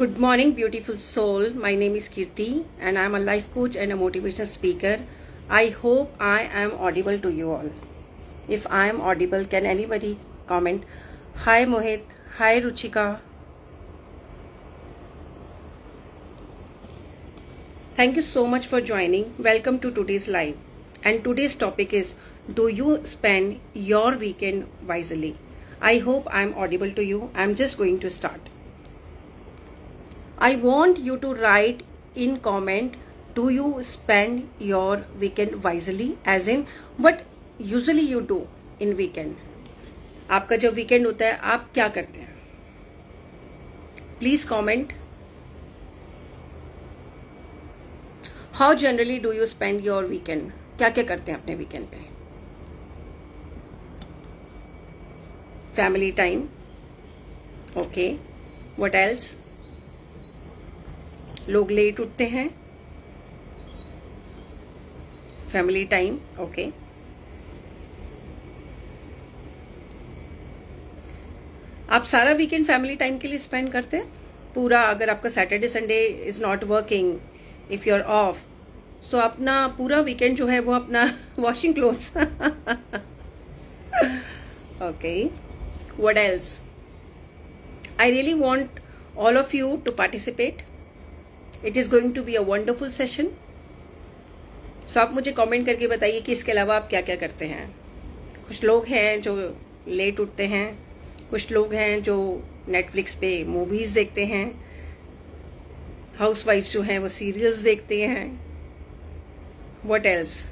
Good morning, beautiful soul. My name is Kirti and I am a life coach and a motivational speaker. I hope I am audible to you all. If I am audible, can anybody comment? Hi Mohit. Hi Ruchika. Thank you so much for joining. Welcome to today's live. And today's topic is, do you spend your weekend wisely? I hope I am audible to you. I am just going to start. I want you to write in comment, do you spend your weekend wisely? As in, what usually you do in weekend? आपका जब weekend होता है, आप क्या करते हैं? Please comment. How generally do you spend your weekend? क्या क्या करते हैं अपने weekend पे? Family time. Okay. What else? लोग लेट उठते हैं. Family time. ओके. आप सारा वीकेंड फैमिली टाइम के लिए स्पेंड करते हैं पूरा. अगर आपका Saturday Sunday is not working, if you are off, so अपना पूरा वीकेंड जो है वो अपना washing clothes. Okay. What else? I really want all of you to participate. It is going to be a wonderful session. So आप मुझे comment करके बताइए कि इसके अलावा आप क्या क्या करते हैं. कुछ लोग हैं जो लेट उठते हैं, कुछ लोग हैं जो नेटफ्लिक्स पे मूवीज देखते हैं, हाउसवाइफ जो हैं वो सीरियल्स देखते हैं. What else?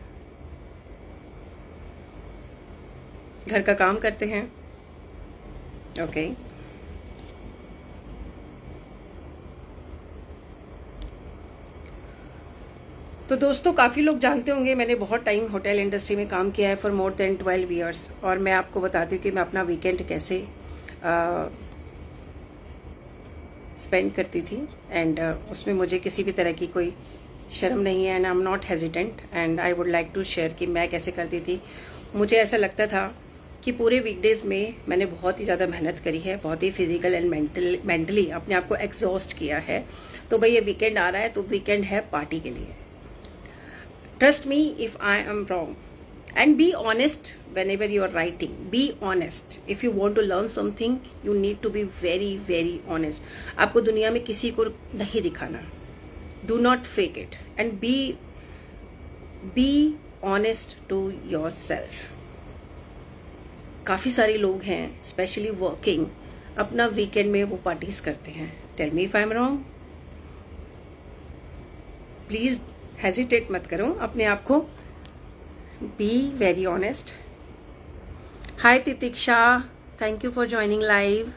घर का काम करते हैं. ओके. तो दोस्तों, काफ़ी लोग जानते होंगे मैंने बहुत टाइम होटल इंडस्ट्री में काम किया है फॉर मोर देन 12 ईयर्स. और मैं आपको बताती हूँ कि मैं अपना वीकेंड कैसे स्पेंड करती थी. एंड उसमें मुझे किसी भी तरह की कोई शर्म नहीं है. And I am not hesitant and I would like to share कि मैं कैसे करती थी. मुझे ऐसा लगता था कि पूरे वीकडेज में मैंने बहुत ही ज़्यादा मेहनत करी है, बहुत ही फिजिकल एंड मेंटली अपने आप को एग्जॉस्ट किया है. तो भाई ये वीकेंड आ रहा है तो वीकेंड है पार्टी के लिए. Trust me if I am wrong. And be honest whenever you are writing. Be honest. If you want to learn something, you need to be very, very honest. आपको दुनिया में किसी को नहीं दिखाना. Do not fake it. And be honest to yourself. काफ़ी सारे लोग हैं, स्पेशली वर्किंग, अपना वीकेंड में वो पार्टीज करते हैं. Tell me if I am wrong. Please hesitate मत करो अपने आप को. Be very honest. Hi Titiksha, thank you for joining live.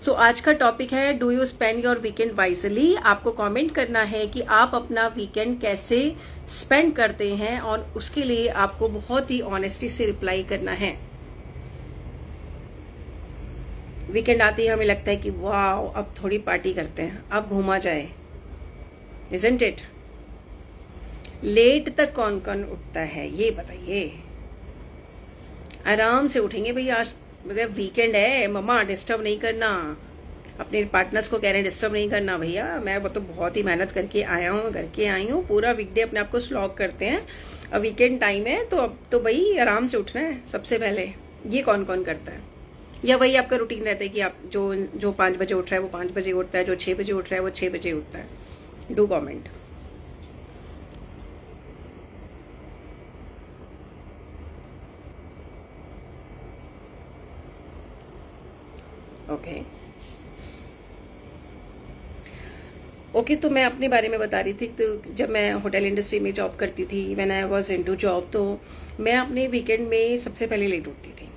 So आज का टॉपिक है, do you spend your weekend wisely. आपको कमेंट करना है कि आप अपना वीकेंड कैसे स्पेंड करते हैं और उसके लिए आपको बहुत ही ऑनेस्टी से रिप्लाई करना है. वीकेंड आते ही हमें लगता है कि वाह, अब थोड़ी पार्टी करते हैं, अब घूमा जाए. Isn't it? लेट तक कौन कौन उठता है ये बताइए. आराम से उठेंगे भैया, आज मतलब वीकेंड है, मम्मा डिस्टर्ब नहीं करना. अपने पार्टनर्स को कह रहे हैं डिस्टर्ब नहीं करना भैया, मैं तो बहुत ही मेहनत करके आया हूँ, करके आई हूँ. पूरा वीकडे अपने आप को स्लॉग करते हैं. अब वीकेंड टाइम है तो अब तो भाई आराम से उठना है सबसे पहले. ये कौन कौन करता है? या वही आपका रूटीन रहता है कि आप जो 5 बजे उठ रहा है वो 5 बजे उठता है, जो 6 बजे उठ रहा है वो 6 बजे उठता है. Do comment. ओके. तो मैं अपने बारे में बता रही थी. तो जब मैं होटल इंडस्ट्री में जॉब करती थी, when I was into job, तो मैं अपने वीकेंड में सबसे पहले लेट उठती थी.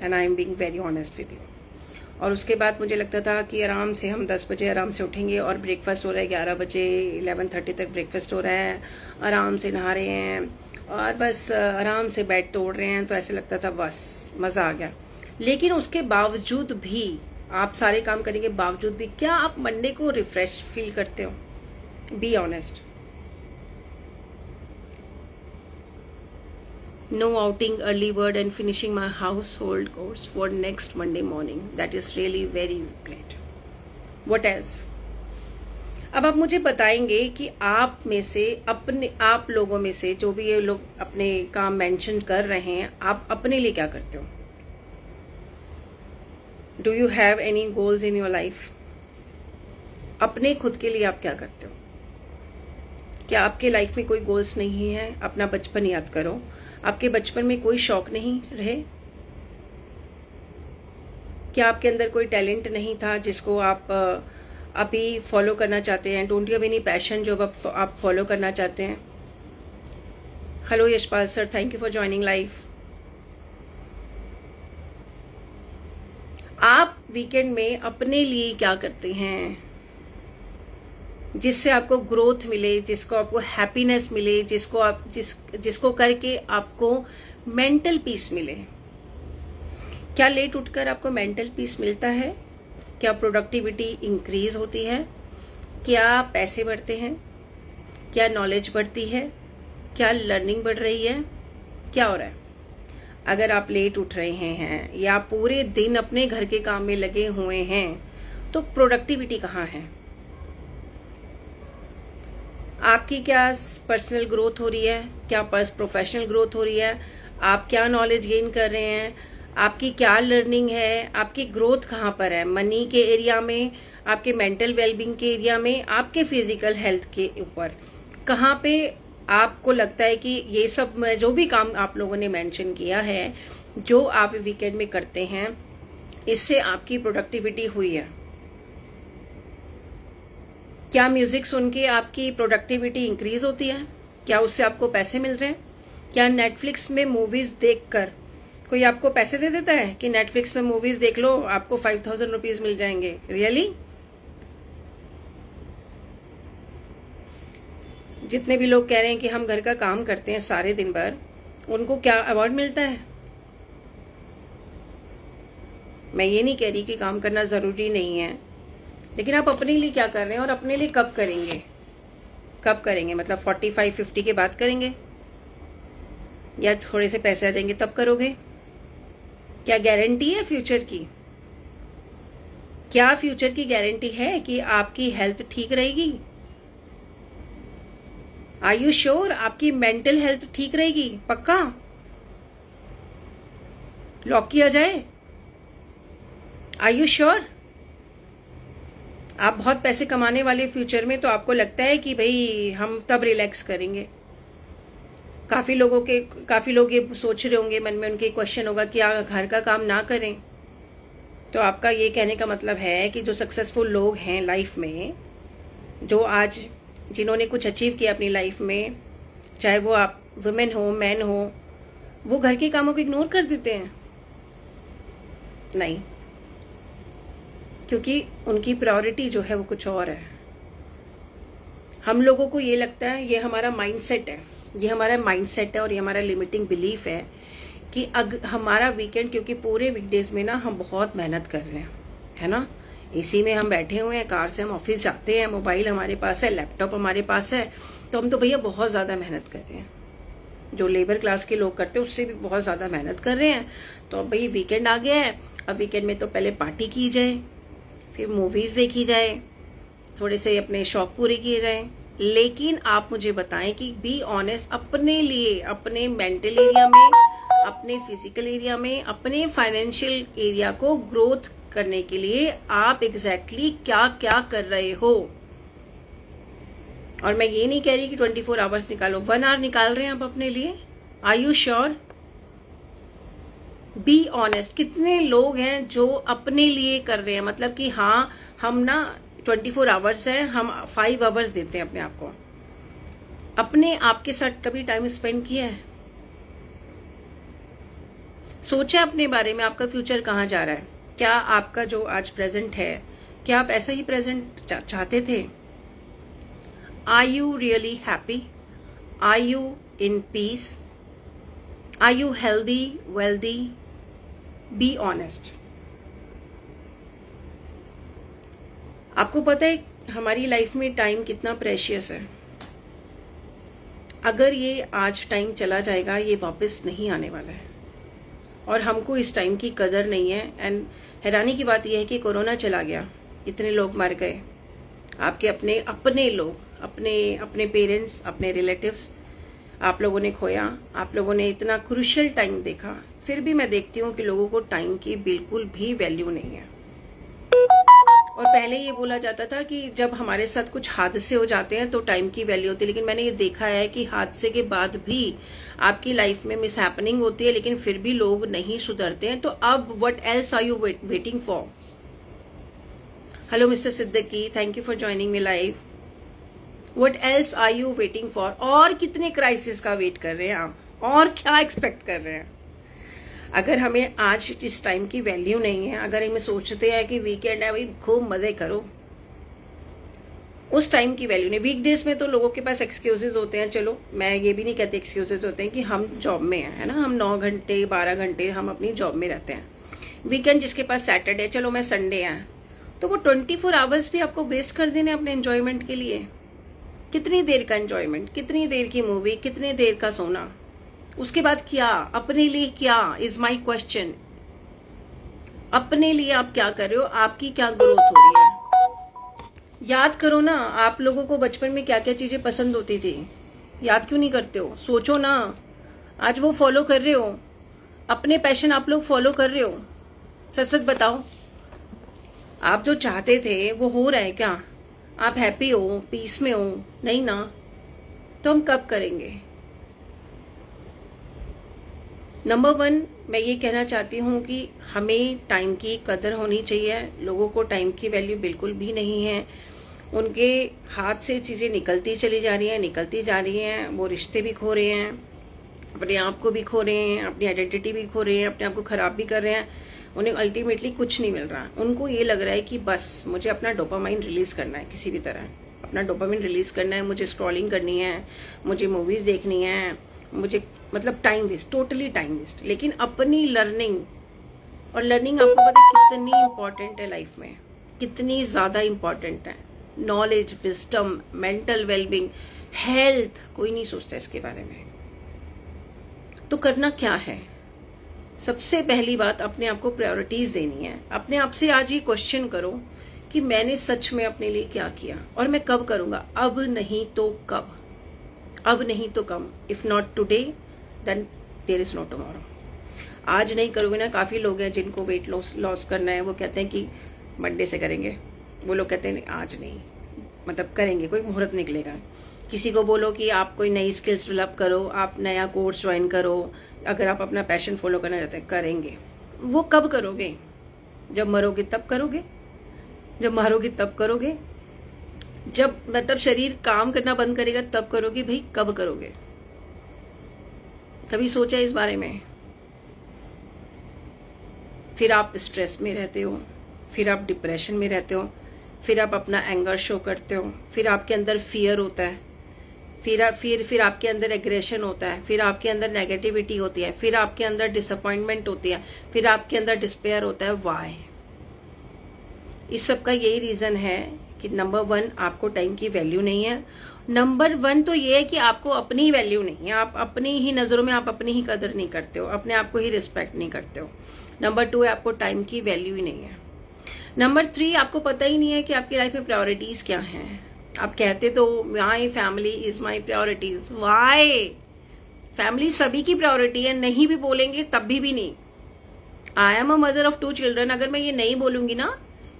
And I am being very honest with you. और उसके बाद मुझे लगता था कि आराम से हम 10 बजे आराम से उठेंगे और ब्रेकफास्ट हो रहा है 11 बजे, 11:30 तक ब्रेकफास्ट हो रहा है, आराम से नहा रहे हैं और बस आराम से बेड तोड़ रहे हैं. तो ऐसे लगता था बस मज़ा आ गया. लेकिन उसके बावजूद भी, आप सारे काम करने के बावजूद भी, क्या आप मंडे को रिफ्रेश फील करते हो? Be honest. no outing, early bird, and finishing my household chores for next Monday morning. That is really very great. What else? अब आप मुझे बताएंगे कि आप में से आप लोगों में से जो भी ये लोग अपने काम मेंशन कर रहे हैं, आप अपने लिए क्या करते हो? Do you have any goals in your life? अपने खुद के लिए आप क्या करते हो? क्या आपके लाइफ में कोई गोल्स नहीं है? अपना बचपन याद करो। आपके बचपन में कोई शौक नहीं रहे? क्या आपके अंदर कोई टैलेंट नहीं था जिसको आप अभी फॉलो करना चाहते हैं? Don't you have any passion जो आप फॉलो करना चाहते हैं? Hello Yashpal sir, thank you for joining live. आप वीकेंड में अपने लिए क्या करते हैं जिससे आपको ग्रोथ मिले, जिसको आपको हैप्पीनेस मिले, जिसको करके आपको मेंटल पीस मिले? क्या लेट उठकर आपको मेंटल पीस मिलता है? क्या प्रोडक्टिविटी इंक्रीज होती है? क्या पैसे बढ़ते हैं? क्या नॉलेज बढ़ती है? क्या लर्निंग बढ़ रही है? क्या हो रहा है? अगर आप लेट उठ रहे हैं या पूरे दिन अपने घर के काम में लगे हुए हैं तो प्रोडक्टिविटी कहाँ है? आपकी क्या पर्सनल ग्रोथ हो रही है? क्या प्रोफेशनल ग्रोथ हो रही है? आप क्या नॉलेज गेन कर रहे हैं? आपकी क्या लर्निंग है? आपकी ग्रोथ कहाँ पर है? मनी के एरिया में, आपके मेंटल वेलबींग के एरिया में, आपके फिजिकल हेल्थ के ऊपर कहाँ पे आपको लगता है कि ये सब जो भी काम आप लोगों ने मेंशन किया है, जो आप वीकेंड में करते हैं, इससे आपकी प्रोडक्टिविटी हुई है? क्या म्यूजिक सुन के आपकी प्रोडक्टिविटी इंक्रीज होती है? क्या उससे आपको पैसे मिल रहे हैं? क्या नेटफ्लिक्स में मूवीज देखकर कोई आपको पैसे दे देता है कि नेटफ्लिक्स में मूवीज देख लो, आपको 5000 रुपीज मिल जाएंगे? रियली? जितने भी लोग कह रहे हैं कि हम घर का काम करते हैं सारे दिन भर, उनको क्या अवार्ड मिलता है? मैं ये नहीं कह रही कि काम करना जरूरी नहीं है, लेकिन आप अपने लिए क्या कर रहे हैं और अपने लिए कब करेंगे? कब करेंगे मतलब 45-50 के बाद करेंगे या थोड़े से पैसे आ जाएंगे तब करोगे? क्या गारंटी है फ्यूचर की? क्या फ्यूचर की गारंटी है कि आपकी हेल्थ ठीक रहेगी? आर यू श्योर आपकी मेंटल हेल्थ ठीक रहेगी? पक्का लॉक किया जाए? Are you sure? आप बहुत पैसे कमाने वाले फ्यूचर में, तो आपको लगता है कि भाई हम तब रिलैक्स करेंगे। काफी लोग ये सोच रहे होंगे, मन में उनके क्वेश्चन होगा कि घर का काम ना करें। तो आपका ये कहने का मतलब है कि जो सक्सेसफुल लोग हैं लाइफ में, जो आज जिन्होंने कुछ अचीव किया अपनी लाइफ में, चाहे वो आप वुमेन हो, मैन हो, वो घर के कामों को इग्नोर कर देते हैं? नहीं, क्योंकि उनकी प्रायोरिटी जो है वो कुछ और है। हम लोगों को ये लगता है, ये हमारा माइंडसेट है, ये हमारा माइंडसेट है और ये हमारा लिमिटिंग बिलीफ है कि हमारा वीकेंड, क्योंकि पूरे वीकडेज में ना हम बहुत मेहनत कर रहे हैं, है ना? एसी में हम बैठे हुए हैं, कार से हम ऑफिस जाते हैं, मोबाइल हमारे पास है, लैपटॉप हमारे पास है, तो हम तो भैया बहुत ज्यादा मेहनत कर रहे हैं। जो लेबर क्लास के लोग करते हैं उससे भी बहुत ज्यादा मेहनत कर रहे हैं। तो अब भाई वीकेंड आ गया है, अब वीकेंड में तो पहले पार्टी की जाए, फिर मूवीज देखी जाए, थोड़े से अपने शौक पूरे किए जाए। लेकिन आप मुझे बताएं कि बी ऑनेस्ट, अपने लिए, अपने मेंटल एरिया में, अपने फिजिकल एरिया में, अपने फाइनेंशियल एरिया को ग्रोथ करने के लिए आप एग्जैक्टली क्या क्या कर रहे हो? और मैं ये नहीं कह रही कि 24 आवर्स निकालो, 1 आवर निकाल रहे हैं आप अपने लिए? Are you sure? Be honest, कितने लोग हैं जो अपने लिए कर रहे हैं? मतलब कि हाँ, हम ना 24 आवर्स है, हम 5 आवर्स देते हैं अपने आप को। अपने आप के साथ कभी टाइम स्पेंड किया है? सोचा अपने बारे में, आपका फ्यूचर कहाँ जा रहा है? क्या आपका जो आज प्रेजेंट है, क्या आप ऐसा ही प्रेजेंट चाहते थे? Are you really happy? Are you in peace? Are you healthy, wealthy? Be honest. आपको पता है हमारी लाइफ में टाइम कितना प्रेशियस है। अगर ये आज टाइम चला जाएगा, ये वापस नहीं आने वाला है और हमको इस टाइम की कदर नहीं है। एंड हैरानी की बात यह है कि कोरोना चला गया, इतने लोग मर गए, आपके अपने अपने लोग, अपने पेरेंट्स, अपने रिलेटिव्स आप लोगों ने खोया। आप लोगों ने इतना क्रूशियल टाइम देखा। फिर भी मैं देखती हूँ कि लोगों को टाइम की बिल्कुल भी वैल्यू नहीं है। और पहले ये बोला जाता था कि जब हमारे साथ कुछ हादसे हो जाते हैं तो टाइम की वैल्यू होती है, लेकिन मैंने ये देखा है कि हादसे के बाद भी आपकी लाइफ में मिस हैपनिंग होती है, लेकिन फिर भी लोग नहीं सुधरते हैं। तो अब what else are you waiting for? Hello mister Siddiqui, thank you for joining me live. What else are you waiting for? और कितने क्राइसिस का वेट कर रहे हैं आप? और क्या एक्सपेक्ट कर रहे हैं? अगर हमें आज इस टाइम की वैल्यू नहीं है, अगर हमें सोचते हैं कि वीकेंड है भाई खूब मजे करो, उस टाइम की वैल्यू नहीं। वीकडेज में तो लोगों के पास एक्सक्यूजेज होते हैं, चलो मैं ये भी नहीं कहती एक्सक्यूजेज होते हैं कि हम जॉब में हैं, है ना, हम 9 घंटे 12 घंटे हम अपनी जॉब में रहते हैं। वीकेंड जिसके पास सैटरडे, चलो मैं संडे है, तो वो 24 आवर्स भी आपको वेस्ट कर देने अपने एंजॉयमेंट के लिए। कितनी देर का एंजॉयमेंट, कितनी देर की मूवी, कितनी देर का सोना, उसके बाद क्या? अपने लिए क्या इज माई क्वेश्चन। अपने लिए आप क्या कर रहे हो? आपकी क्या ग्रोथ हो रही है? याद करो ना, आप लोगों को बचपन में क्या क्या चीजें पसंद होती थी, याद क्यों नहीं करते हो? सोचो ना, आज वो फॉलो कर रहे हो? अपने पैशन आप लोग फॉलो कर रहे हो? सच सच बताओ, आप जो चाहते थे वो हो रहा है क्या? आप हैप्पी हो, पीस में हो? नहीं ना। तो हम कब करेंगे? नंबर 1 मैं ये कहना चाहती हूँ कि हमें टाइम की कदर होनी चाहिए। लोगों को टाइम की वैल्यू बिल्कुल भी नहीं है। उनके हाथ से चीजें निकलती चली जा रही हैं, निकलती जा रही हैं। वो रिश्ते भी खो रहे हैं, अपने आप को भी खो रहे हैं, अपनी आइडेंटिटी भी खो रहे हैं, अपने आप को खराब भी कर रहे हैं। उन्हें अल्टीमेटली कुछ नहीं मिल रहा। उनको ये लग रहा है कि बस मुझे अपना डोपामाइन रिलीज करना है, किसी भी तरह अपना डोपामाइन रिलीज करना है, मुझे स्क्रॉलिंग करनी है, मुझे मूवीज देखनी है, मुझे मतलब time waste, totally time waste. लेकिन अपनी लर्निंग, और लर्निंग आपको पता है कितनी इंपॉर्टेंट है लाइफ में, कितनी ज्यादा इंपॉर्टेंट है। Knowledge, wisdom, mental wellbeing, health, कोई नहीं सोचता इसके बारे में। तो करना क्या है? सबसे पहली बात, अपने आप को प्रायोरिटीज देनी है। अपने आप से आज ये क्वेश्चन करो कि मैंने सच में अपने लिए क्या किया और मैं कब करूंगा। अब नहीं तो कब, अब नहीं तो कम। If not today then there is no tomorrow. आज नहीं करोगे ना, काफी लोग हैं जिनको वेट लॉस करना है, वो कहते हैं कि मंडे से करेंगे। वो लोग कहते हैं आज नहीं, मतलब करेंगे, कोई मुहूर्त निकलेगा। किसी को बोलो कि आप कोई नई स्किल्स डेवलप करो, आप नया कोर्स ज्वाइन करो, अगर आप अपना पैशन फॉलो करना चाहते हैं, करेंगे। वो कब करोगे? जब मरोगे तब करोगे, जब मारोगे तब करोगे, जब मतलब शरीर काम करना बंद करेगा तब करोगे। भाई कब करोगे? कभी सोचा इस बारे में? फिर आप स्ट्रेस में रहते हो, फिर आप डिप्रेशन में रहते हो, फिर आप अपना एंगर शो करते हो, फिर आपके अंदर फियर होता है, फिर आपके अंदर एग्रेशन होता है, फिर आपके अंदर नेगेटिविटी होती है, फिर आपके अंदर डिसअपॉइंटमेंट होती है, फिर आपके अंदर डिस्पेयर होता है। वाई? इस सब का यही रीजन है कि नंबर 1 आपको टाइम की वैल्यू नहीं है। नंबर 1 तो ये है कि आपको अपनी वैल्यू नहीं है। आप अपनी ही नजरों में आप अपनी ही कदर नहीं करते हो, अपने आप को ही रिस्पेक्ट नहीं करते हो। नंबर 2 है आपको टाइम की वैल्यू ही नहीं है। नंबर 3 आपको पता ही नहीं है कि आपकी लाइफ में प्रायोरिटीज क्या हैं। आप कहते तो my family is my priorities. Why? Family सभी की प्रायोरिटी है, नहीं भी बोलेंगे तब भी नहीं। I am a mother of 2 children. अगर मैं ये नहीं बोलूंगी ना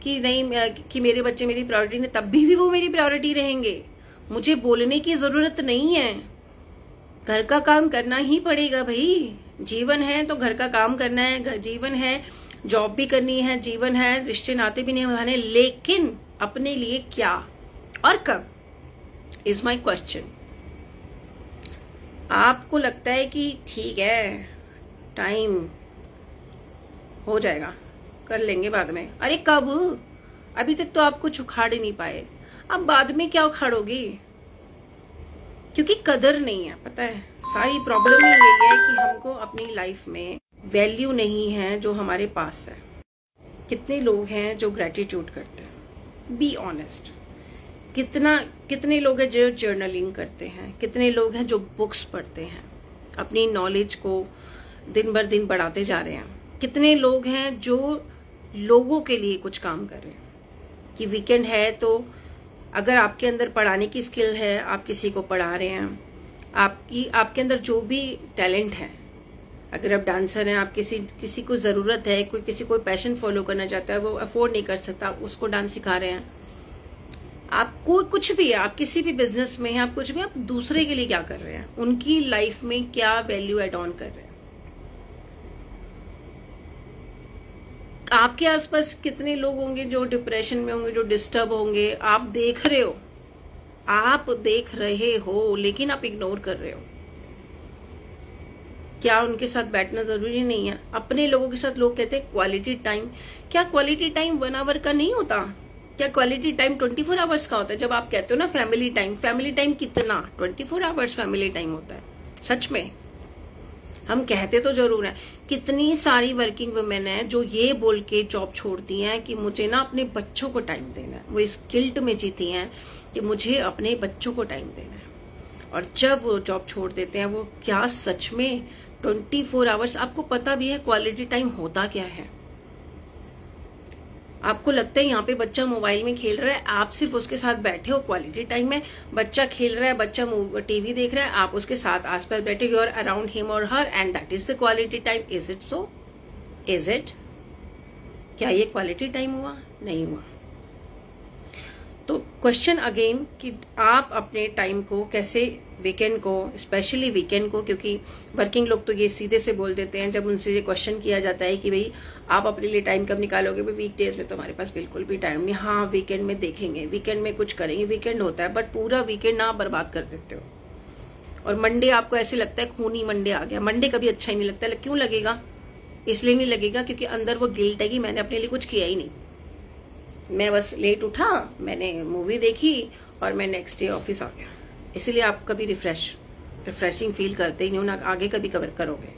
कि नहीं कि मेरे बच्चे मेरी प्रायोरिटी नहीं, तब भी वो मेरी प्रायोरिटी रहेंगे। मुझे बोलने की जरूरत नहीं है। घर का काम करना ही पड़ेगा भाई। जीवन है तो घर का काम करना है, जीवन है जॉब भी करनी है, जीवन है रिश्ते नाते भी नहीं निभाने, लेकिन अपने लिए क्या और कब इज माई क्वेश्चन। आपको लगता है कि ठीक है टाइम हो जाएगा, कर लेंगे बाद में। अरे कब? अभी तक तो आप कुछ उखाड़ ही नहीं पाए, अब बाद में क्या उखाड़ोगे? क्योंकि कदर नहीं है। पता है सारी प्रॉब्लम ही यही है कि हमको अपनी लाइफ में वैल्यू नहीं है जो हमारे पास है। कितने लोग हैं जो ग्रेटिट्यूड करते हैं? B honest. कितने लोग हैं जो जर्नलिंग करते हैं? कितने लोग हैं जो बुक्स पढ़ते हैं, अपनी नॉलेज को दिन भर दिन बढ़ाते जा रहे हैं? कितने लोग हैं जो लोगों के लिए कुछ काम कर रहे हैं? कि वीकेंड है तो अगर आपके अंदर पढ़ाने की स्किल है, आप किसी को पढ़ा रहे हैं, आपके अंदर जो भी टैलेंट है, अगर आप डांसर हैं, आप किसी को ज़रूरत है, किसी को पैशन फॉलो करना चाहता है, वो अफोर्ड नहीं कर सकता, आप उसको डांस सिखा रहे हैं, आपको कुछ भी है, आप किसी भी बिजनेस में हैं, आप कुछ भी, आप दूसरे के लिए क्या कर रहे हैं, उनकी लाइफ में क्या वैल्यू एड ऑन कर रहे हैं। आपके आसपास कितने लोग होंगे जो डिप्रेशन में होंगे, जो डिस्टर्ब होंगे, आप देख रहे हो लेकिन आप इग्नोर कर रहे हो। क्या उनके साथ बैठना जरूरी नहीं है? अपने लोगों के साथ लोग कहते हैं क्वालिटी टाइम। क्या क्वालिटी टाइम 1 आवर का नहीं होता? क्या क्वालिटी टाइम 24 आवर्स का होता है? जब आप कहते हो ना फैमिली टाइम कितना? 24 आवर्स फैमिली टाइम होता है। सच में हम कहते तो जरूर हैं। कितनी सारी वर्किंग वुमेन है जो ये बोल के जॉब छोड़ती हैं कि मुझे ना अपने बच्चों को टाइम देना है। वो इस गिल्ट में जीती हैं कि मुझे अपने बच्चों को टाइम देना है। और जब वो जॉब छोड़ देते हैं, वो क्या सच में 24 आवर्स, आपको पता भी है क्वालिटी टाइम होता क्या है? आपको लगता है यहाँ पे बच्चा मोबाइल में खेल रहा है, आप सिर्फ उसके साथ बैठे हो, क्वालिटी टाइम में बच्चा खेल रहा है, बच्चा टीवी देख रहा है, आप उसके साथ आसपास बैठे, यू आर अराउंड हिम और her, and that is the quality time. Is it so? Is it? क्या ये क्वालिटी टाइम हुआ? नहीं हुआ। तो क्वेश्चन अगेन कि आप अपने टाइम को कैसे, वीकेंड को, स्पेशली वीकेंड को, क्योंकि वर्किंग लोग तो ये सीधे से बोल देते हैं जब उनसे ये क्वेश्चन किया जाता है कि भाई आप अपने लिए टाइम कब निकालोगे? भाई वीकडेज में तो हमारे पास बिल्कुल भी टाइम नहीं। हाँ, वीकेंड में देखेंगे, वीकेंड में कुछ करेंगे, वीकेंड होता है, बट पूरा वीकेंड ना बर्बाद कर देते हो। और मंडे आपको ऐसे लगता है खूनी मंडे आ गया। मंडे कभी अच्छा ही नहीं लगता। क्यों लगेगा? इसलिए नहीं लगेगा क्योंकि अंदर वो गिल्ट है कि मैंने अपने लिए कुछ किया ही नहीं। मैं बस लेट उठा, मैंने मूवी देखी और मैं नेक्स्ट डे ऑफिस आ गया। इसलिए आप कभी रिफ्रेशिंग फील करते ही नहीं, ना आगे कभी कवर करोगे।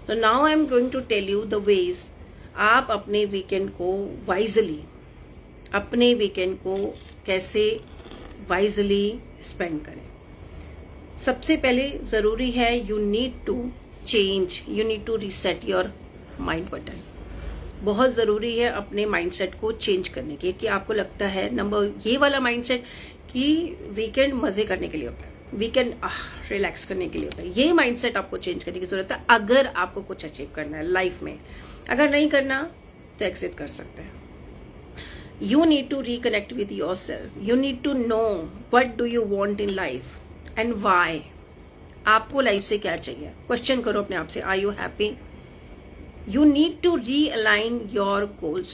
तो now I am going to tell you the ways आप अपने वीकेंड को वाइजली, अपने वीकेंड को कैसे वाइजली स्पेंड करें। सबसे पहले जरूरी है you need to reset your mind button. बहुत जरूरी है अपने माइंडसेट को चेंज करने की, कि आपको लगता है ये वाला माइंडसेट कि वीकेंड मजे करने के लिए होता है, वीकेंड रिलैक्स करने के लिए होता है। ये माइंडसेट आपको चेंज करने की जरूरत है अगर आपको कुछ अचीव करना है लाइफ में। अगर नहीं करना तो एग्जिट कर सकते हैं। You need to reconnect with yourself. You need to know what do you want in life and why. आपको लाइफ से क्या चाहिए? क्वेश्चन करो अपने आप से, are you happy? You need to realign your goals.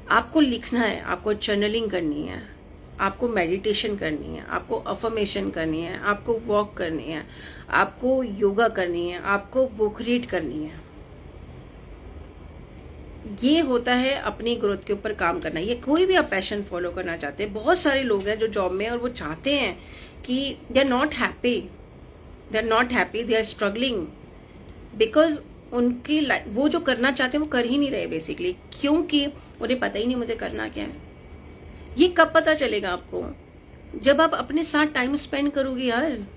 आपको लिखना है, आपको जर्नलिंग करनी है, आपको मेडिटेशन करनी है, आपको अफर्मेशन करनी है, आपको वॉक करनी है, आपको योगा करनी है, आपको बुक रीड करनी है। ये होता है अपनी ग्रोथ के ऊपर काम करना। ये कोई भी आप पैशन फॉलो करना चाहते हैं। बहुत सारे लोग हैं जो जॉब में और वो चाहते हैं कि they are not happy, they are struggling because उनकी वो जो करना चाहते हैं वो कर ही नहीं रहे बेसिकली, क्योंकि उन्हें पता ही नहीं मुझे करना क्या है। ये कब पता चलेगा आपको? जब आप अपने साथ टाइम स्पेंड करोगे यार,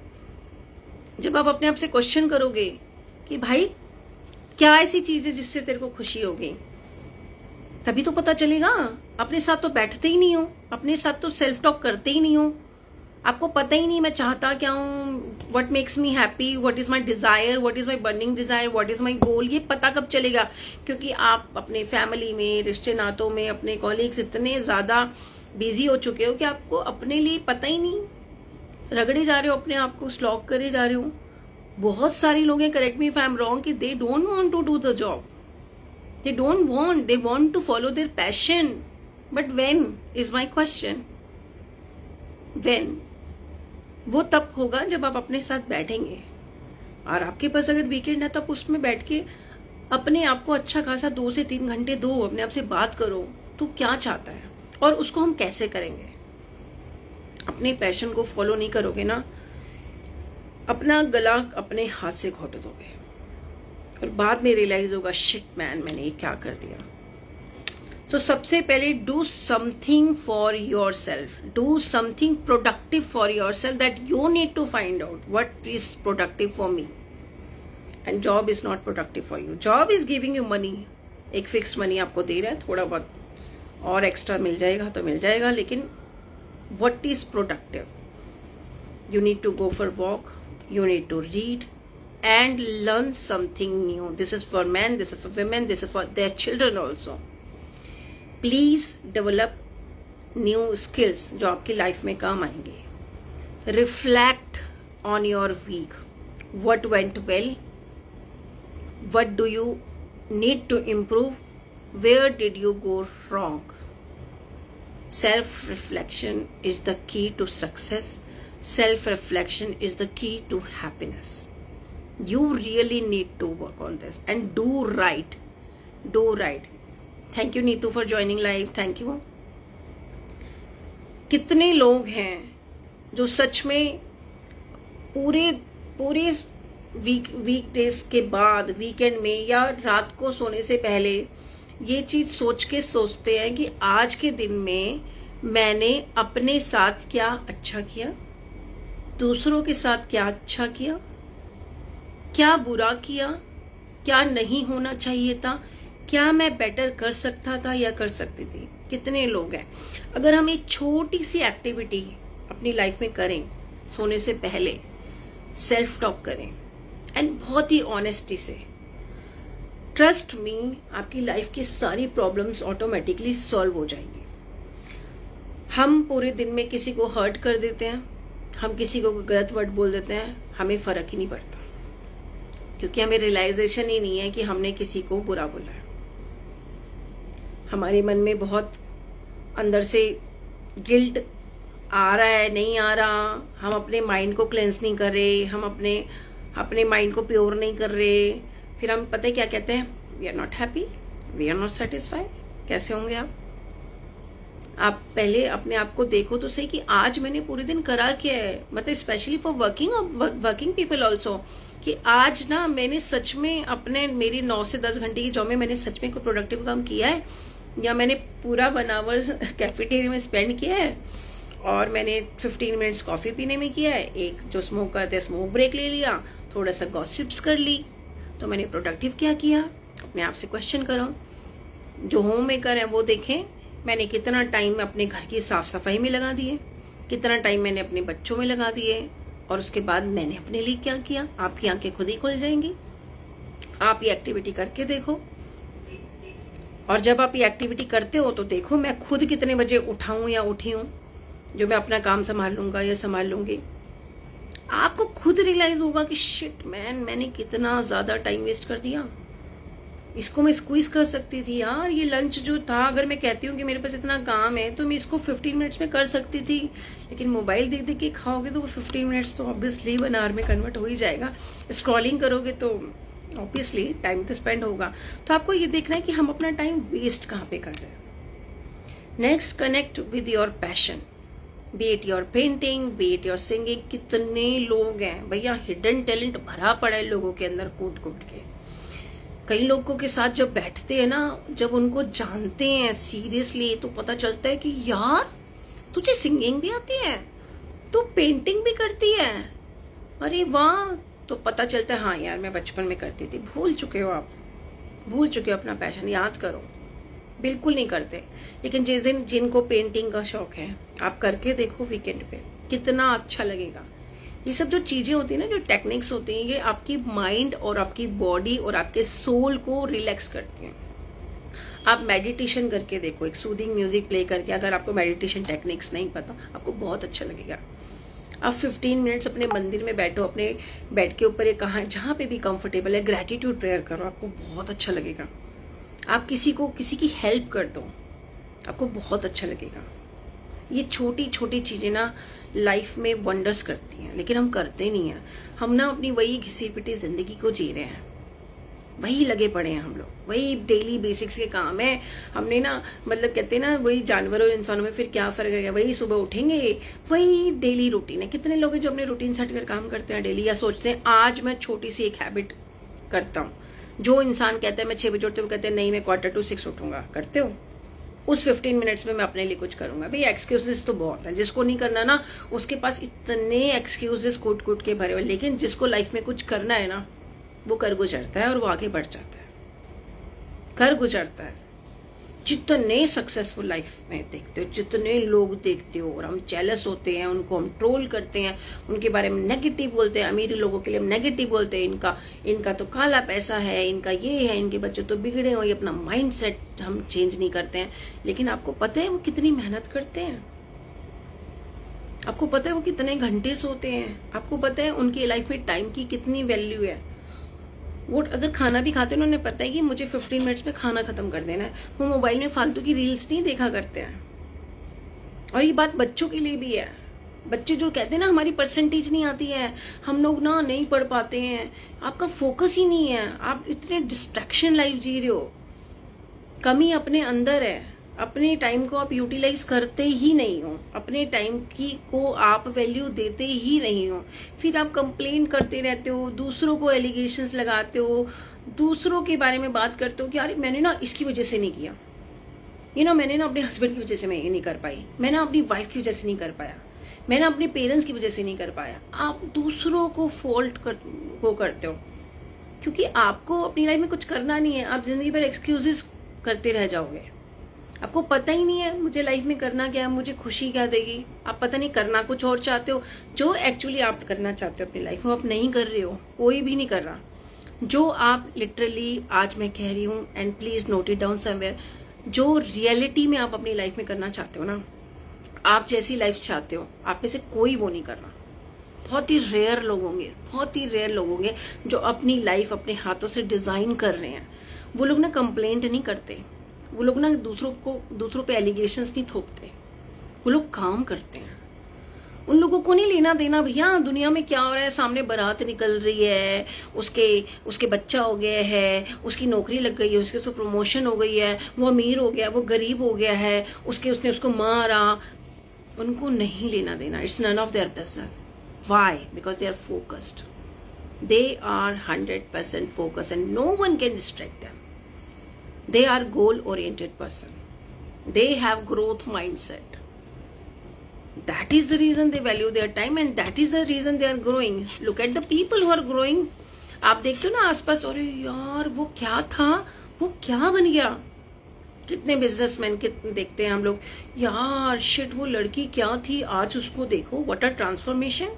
जब आप अपने आप से क्वेश्चन करोगे कि भाई क्या ऐसी चीज है जिससे तेरे को खुशी होगी, तभी तो पता चलेगा। अपने साथ तो बैठते ही नहीं हो, अपने साथ तो सेल्फ टॉक करते ही नहीं हो, आपको पता ही नहीं मैं चाहता क्या हूँ, what makes me happy, what is my desire, what is my burning desire, what is my goal. ये पता कब चलेगा? क्योंकि आप अपने फैमिली में, रिश्ते नातों में, अपने कॉलीग्स इतने ज्यादा बिजी हो चुके हो कि आपको अपने लिए पता ही नहीं, रगड़े जा रहे हो अपने आप को, स्लॉग करे जा रहे हो। बहुत सारे लोग हैं, correct me if I am wrong, कि they don't want to do the job, they want to follow their passion, but when is my question, when? वो तब होगा जब आप अपने साथ बैठेंगे। और आपके पास अगर वीकेंड है तो आप उसमें बैठ के अपने आप को अच्छा खासा 2 से 3 घंटे दो, अपने आप से बात करो, तू क्या चाहता है और उसको हम कैसे करेंगे। अपने पैशन को फॉलो नहीं करोगे ना, अपना गला अपने हाथ से घोट दोगे और बाद में रियलाइज होगा शिट मैन, मैंने ये क्या कर दिया। सो सबसे पहले do something for yourself, do something productive for yourself, that you need to find out what is productive for me. And job is not productive for you. Job is giving you money, एक fix money आपको दे रहा है, थोड़ा बहुत और extra मिल जाएगा तो मिल जाएगा, लेकिन what is productive? You need to go for walk, you need to read and learn something new. This is for men, this is for women, this is for their children also. Please develop new skills जो आपकी life में काम आएंगे. Reflect on your week. What went well? What do you need to improve? Where did you go wrong? Self-reflection is the key to success. Self-reflection is the key to happiness. You really need to work on this and do right. Do right. Thank you Neetu for joining live. Thank you. कितने लोग हैं जो सच में पूरे weekdays के बाद weekend में या रात को सोने से पहले ये चीज सोच के सोचते हैं कि आज के दिन में मैंने अपने साथ क्या अच्छा किया, दूसरों के साथ क्या अच्छा किया, क्या बुरा किया, क्या नहीं होना चाहिए था, क्या मैं बेटर कर सकता था या कर सकती थी. कितने लोग हैं. अगर हम एक छोटी सी एक्टिविटी अपनी लाइफ में करें, सोने से पहले सेल्फ टॉक करें एंड बहुत ही ऑनेस्टी से, ट्रस्ट मी, आपकी लाइफ की सारी प्रॉब्लम्स ऑटोमेटिकली सॉल्व हो जाएंगी. हम पूरे दिन में किसी को हर्ट कर देते हैं, हम किसी को गलत वर्ड बोल देते हैं, हमें फर्क ही नहीं पड़ता, क्योंकि हमें रियलाइजेशन ही नहीं है कि हमने किसी को बुरा बोला है. हमारे मन में बहुत अंदर से गिल्ट आ रहा है, नहीं आ रहा, हम अपने माइंड को क्लेंस नहीं कर रहे, हम अपने माइंड को प्योर नहीं कर रहे. फिर हम पता है क्या कहते हैं, we are not happy, we are not satisfied. कैसे होंगे आप? आप पहले अपने आप को देखो तो सही कि आज मैंने पूरे दिन करा क्या है. मतलब specially for working people also, कि आज ना मैंने सच में अपने मेरी 9 से 10 घंटे की जॉब में मैंने सच में कोई प्रोडक्टिव काम किया है, या मैंने पूरा 1 आवर कैफेटेरिया में स्पेंड किया है, और मैंने 15 मिनट्स कॉफी पीने में किया है, एक जो स्मोक करते हैं स्मोक ब्रेक ले लिया, थोड़ा सा गॉसिप्स कर ली, तो मैंने प्रोडक्टिव क्या किया? अपने आप से क्वेश्चन करो. जो होम मेकर है वो देखें, मैंने कितना टाइम अपने घर की साफ सफाई में लगा दिए, कितना टाइम मैंने अपने बच्चों में लगा दिए, और उसके बाद मैंने अपने लिए क्या किया. आपकी आंखें खुद ही खुल जाएंगी. आप ये एक्टिविटी करके देखो, और जब आप ये एक्टिविटी करते हो तो देखो मैं खुद कितने बजे उठाऊं या उठी हूं, जो मैं अपना काम संभाल लूंगा या संभाल लूंगी. आपको खुद रियलाइज होगा कि शिट मैन, मैंने कितना ज्यादा टाइम वेस्ट कर दिया. इसको मैं स्क्वीज कर सकती थी यार. ये लंच जो था, अगर मैं कहती हूँ कि मेरे पास इतना काम है तो मैं इसको 15 मिनट्स में कर सकती थी, लेकिन मोबाइल देख देख के खाओगे तो वो 15 मिनट्स तो ऑब्वियसली 1 आवर में कन्वर्ट हो ही जाएगा. स्क्रॉलिंग करोगे तो ऑब्वियसली टाइम तो स्पेंड होगा. तो आपको ये देखना है कि हम अपना टाइम वेस्ट कहाँ पे कर रहे हैं. Next, connect with your passion, B it your painting, B it your singing. कितने लोग हैं भैया, हिडन टैलेंट भरा पड़ा है लोगों के अंदर कूट कूट के. कई लोगों के साथ जब बैठते हैं ना, जब उनको जानते हैं सीरियसली, तो पता चलता है कि यार तुझे सिंगिंग भी आती है, तू पेंटिंग भी करती है, अरे वाह. तो पता चलता है हाँ यार मैं बचपन में करती थी. भूल चुके हो आप, भूल चुके हो अपना पैशन. याद करो, बिल्कुल नहीं करते. लेकिन जिस दिन जिनको पेंटिंग का शौक है, आप करके देखो वीकेंड पे, कितना अच्छा लगेगा. ये सब जो चीजें होती है ना, जो टेक्निक्स होती हैं, ये आपकी माइंड और आपकी बॉडी और आपके सोल को रिलैक्स करती हैं. आप मेडिटेशन करके देखो, एक सूदिंग म्यूजिक प्ले करके. अगर आपको मेडिटेशन टेक्निक्स नहीं पता, आपको बहुत अच्छा लगेगा. आप 15 मिनट्स अपने मंदिर में बैठो, अपने बेड के ऊपर, कहाँ जहाँ पे भी कंफर्टेबल है, ग्रेटिट्यूड प्रेयर करो, आपको बहुत अच्छा लगेगा. आप किसी की हेल्प कर दो, आपको बहुत अच्छा लगेगा. ये छोटी छोटी चीजें ना लाइफ में वंडर्स करती हैं, लेकिन हम करते नहीं हैं. हम ना अपनी वही घिसी पिटी जिंदगी को जी रहे हैं, वही लगे पड़े हैं हम लोग, वही डेली बेसिक्स के काम है. हमने ना मतलब कहते हैं ना, वही जानवरों और इंसानों में फिर क्या फर्क है, वही सुबह उठेंगे, वही डेली रूटीन है. कितने लोग हैं जो अपने रूटीन सेट कर काम करते हैं डेली, या सोचते हैं आज मैं छोटी सी एक हैबिट करता हूँ. जो इंसान कहता है मैं 6 बजे उठते, वो कहते हैं नहीं मैं 5:45 उठूंगा. करते हो? उस 15 मिनट्स में मैं अपने लिए कुछ करूंगा. भाई एक्सक्यूजेस तो बहुत है, जिसको नहीं करना ना उसके पास इतने एक्सक्यूजेस कूट कूट के भरे हुए. लेकिन जिसको लाइफ में कुछ करना है ना, वो कर गुजरता है और वो आगे बढ़ जाता है, कर गुजरता है. जितने सक्सेसफुल लाइफ में देखते हो, जितने लोग देखते हो, और हम जेलस होते हैं, उनको हम ट्रोल करते हैं, उनके बारे में नेगेटिव बोलते हैं, अमीर लोगों के लिए हम नेगेटिव बोलते हैं, इनका तो काला पैसा है, इनका ये है, इनके बच्चे तो बिगड़े हो, ये अपना माइंड सेट हम चेंज नहीं करते हैं। लेकिन आपको पता है वो कितनी मेहनत करते हैं? आपको पता है वो कितने घंटे सोते हैं? आपको पता है उनकी लाइफ में टाइम की कितनी वैल्यू है? वो अगर खाना भी खाते हैं, उन्हें पता है कि मुझे 15 मिनट्स में खाना खत्म कर देना है। वो मोबाइल में फालतू की रील्स नहीं देखा करते हैं। और ये बात बच्चों के लिए भी है। बच्चे जो कहते हैं ना हमारी परसेंटेज नहीं आती है, हम लोग ना नहीं पढ़ पाते हैं, आपका फोकस ही नहीं है, आप इतने डिस्ट्रैक्शन लाइफ जी रहे हो, कमी अपने अंदर है। अपने टाइम को आप यूटिलाइज करते ही नहीं हो, अपने टाइम की को आप वैल्यू देते ही नहीं हो। फिर आप कंप्लेन करते रहते हो, दूसरों को एलिगेशंस लगाते हो, दूसरों के बारे में बात करते हो कि यार मैंने ना इसकी वजह से नहीं किया, ये ना मैंने ना अपने हस्बैंड की वजह से मैं ये नहीं कर पाई, मैं ना अपनी वाइफ की वजह से नहीं कर पाया, मैं ना अपने पेरेंट्स की वजह से नहीं कर पाया। आप दूसरों को फॉल्ट करते हो, क्योंकि आपको अपनी लाइफ में कुछ करना नहीं है। आप जिंदगी भर एक्सक्यूजेस करते रह जाओगे। आपको पता ही नहीं है मुझे लाइफ में करना क्या है, मुझे खुशी क्या देगी। आप पता नहीं करना कुछ और चाहते हो, जो एक्चुअली आप करना चाहते हो अपनी लाइफ में आप नहीं कर रहे हो, कोई भी नहीं कर रहा। जो आप लिटरली आज मैं कह रही हूँ, and please note it down somewhere, जो रियलिटी में आप अपनी लाइफ में करना चाहते हो ना, आप जैसी लाइफ चाहते हो, आप में से कोई वो नहीं कर रहा। बहुत ही रेयर लोग होंगे, बहुत ही रेयर लोग होंगे जो अपनी लाइफ अपने हाथों से डिजाइन कर रहे हैं। वो लोग ना कंप्लेंट नहीं करते, वो लोग ना दूसरों पे एलिगेशंस नहीं थोपते, वो लोग काम करते हैं। उन लोगों को नहीं लेना देना भैया दुनिया में क्या हो रहा है। सामने बारात निकल रही है, उसके बच्चा हो गया है, उसकी नौकरी लग गई है, उसके उसको प्रमोशन हो गई है, वो अमीर हो गया, वो गरीब हो गया है, उसने उसको मारा, उनको नहीं लेना देना। It's none of their business. Why? Because they are focused, they are 100% focused and no one can distract them. They are goal-oriented person. They have growth mindset. That is the reason they value their time and that is the reason they are growing. Look at the people who are growing. आप देखते हो ना आसपास, अरे यार वो क्या था, वो क्या बन गया। कितने बिजनेसमैन कितने देखते हैं हम लोग, यार शिट वो लड़की क्या थी, आज उसको देखो, व्हाट अ ट्रांसफॉर्मेशन।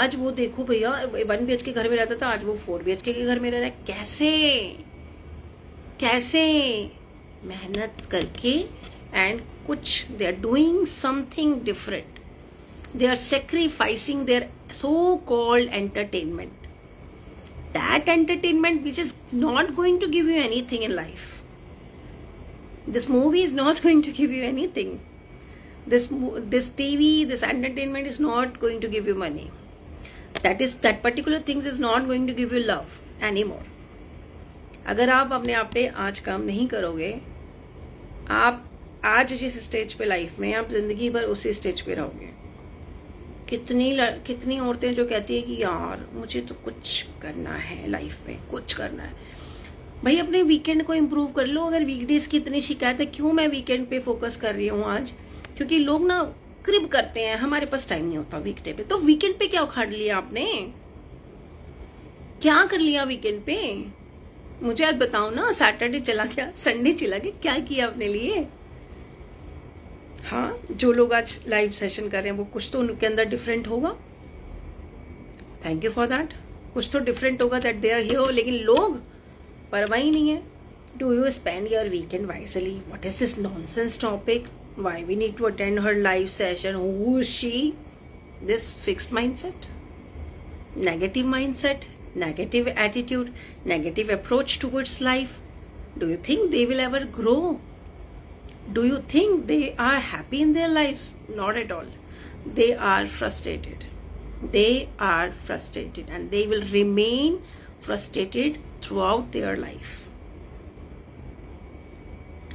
आज वो देखो भैया 1 BHK के घर में रहता था, आज वो 4 BHK के घर में रह रहा है। कैसे? मेहनत करके एंड कुछ they are doing something different, they are sacrificing their so called entertainment, that entertainment which is not going to give you anything in life. This movie is not going to give you anything. This TV, this entertainment is not going to give you money. That particular things is not going to give you love anymore. अगर आप अपने आप पे आज काम नहीं करोगे, आप आज जिस स्टेज पे लाइफ में, आप जिंदगी भर उसी स्टेज पे रहोगे. कितनी औरतें जो कहती है कि यार मुझे तो कुछ करना है लाइफ में, कुछ करना है. भाई अपने वीकेंड को इम्प्रूव कर लो. अगर वीकडेज की इतनी शिकायत है, क्यों मैं वीकेंड पे फोकस कर रही हूँ आज? क्योंकि लोग ना क्रिब करते हैं, हमारे पास टाइम नहीं होता वीकडे पे. तो वीकेंड पे क्या उखाड़ लिया आपने? क्या कर लिया वीकेंड पे? मुझे आज बताओ ना. सैटरडे चला गया, संडे चला गया, क्या किया अपने लिए? हाँ, जो लोग आज लाइव सेशन कर रहे हैं वो कुछ तो उनके अंदर डिफरेंट होगा. Thank you for that. कुछ तो डिफरेंट होगा दैट दे आर हियर. लेकिन लोग परवाह ही नहीं है. Do you spend your weekend wisely? What is this nonsense topic? Why we need to attend her live session? Who is she? This fixed mindset, negative mindset, negative attitude, negative approach towards life. Do you think they will ever grow? Do you think they are happy in their lives? Not at all. They are frustrated. They are frustrated and they will remain frustrated throughout their life.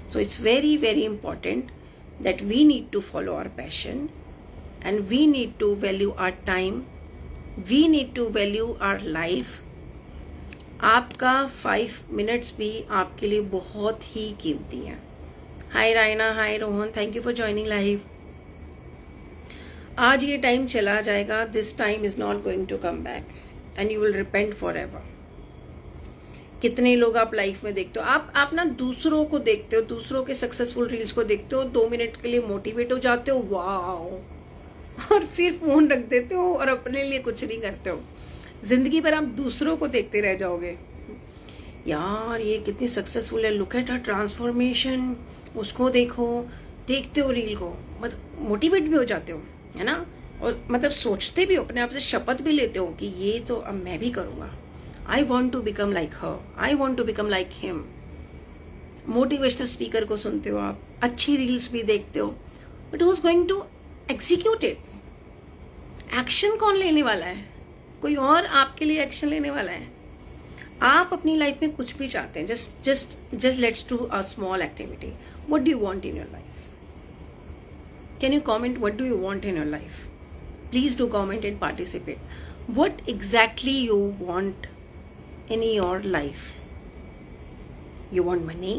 So it's very, very important that we need to follow our passion and we need to value our time. We need to value our life. आपका 5 minutes भी आपके लिए बहुत ही कीमती है. Hi Raina, hi Rohan, thank you for joining live. आज ये टाइम चला जाएगा. This time is not going to come back and you will repent forever. कितने लोग आप लाइफ में देखते हो, आप ना दूसरों को देखते हो, दूसरों के सक्सेसफुल रील्स को देखते हो, 2 मिनट के लिए मोटिवेट हो जाते हो, वाओ, और फिर फोन रख देते हो और अपने लिए कुछ नहीं करते हो। जिंदगी भर आप दूसरों को देखते रह जाओगे, यार ये कितनी सक्सेसफुल है, लुक एट हर ट्रांसफॉर्मेशन, उसको देखो, देखते हो रील को, मतलब मोटिवेट भी हो जाते हो, है ना, और मतलब सोचते भी हो, अपने आप से शपथ भी लेते हो कि ये तो अब मैं भी करूंगा, I want to become like her, I want to become like him. Motivational speaker को सुनते हो आप, अच्छी रील्स भी देखते हो, but who is going to execute it? Action कौन लेने वाला है? कोई और आपके लिए एक्शन लेने वाला है? आप अपनी लाइफ में कुछ भी चाहते हैं, just let's do a small activity. What do you want in your life? Can you comment what do you want in your life? Please do comment and participate. What exactly you want in your life? You want money?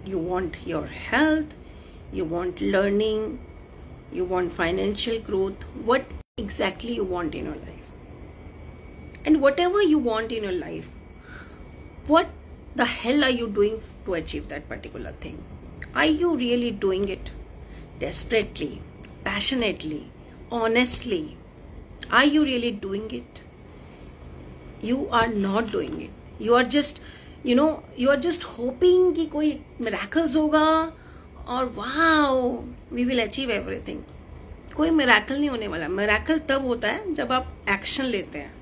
You want your health? You want learning? You want financial growth? What exactly you want in your life? And whatever you want in your life, what the hell are you doing to achieve that particular thing? Are you really doing it desperately, passionately, honestly? Are you really doing it? You are not doing it. You are just, you are just hoping कि कोई miracles होगा और wow, we will achieve everything. कोई miracle नहीं होने वाला। miracle तब होता है जब आप action लेते हैं,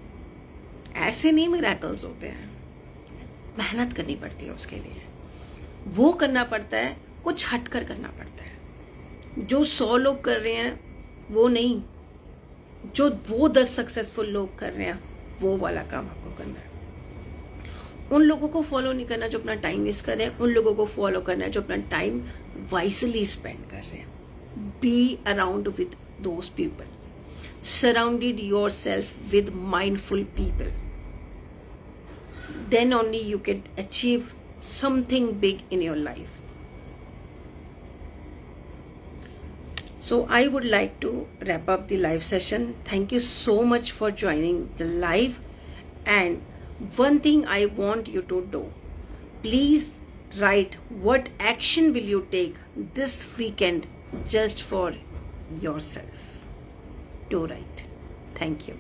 ऐसे नहीं miracles होते हैं। मेहनत करनी पड़ती है उसके लिए, वो करना पड़ता है, कुछ हटकर करना पड़ता है। जो 100 लोग कर रहे हैं वो नहीं, जो वो 10 सक्सेसफुल लोग कर रहे हैं वो वाला काम आपको करना है। उन लोगों को फॉलो नहीं करना जो अपना टाइम वेस्ट कर रहे हैं, उन लोगों को फॉलो करना है जो अपना टाइम वाइसली स्पेंड कर रहे हैं। Be around with those people, surrounded your self with mindful people, then only you can achieve something big in your life. So I would like to wrap up the live session. Thank you so much for joining the live. And one thing I want you to do, please write what action will you take this weekend just for yourself. Do write. Thank you.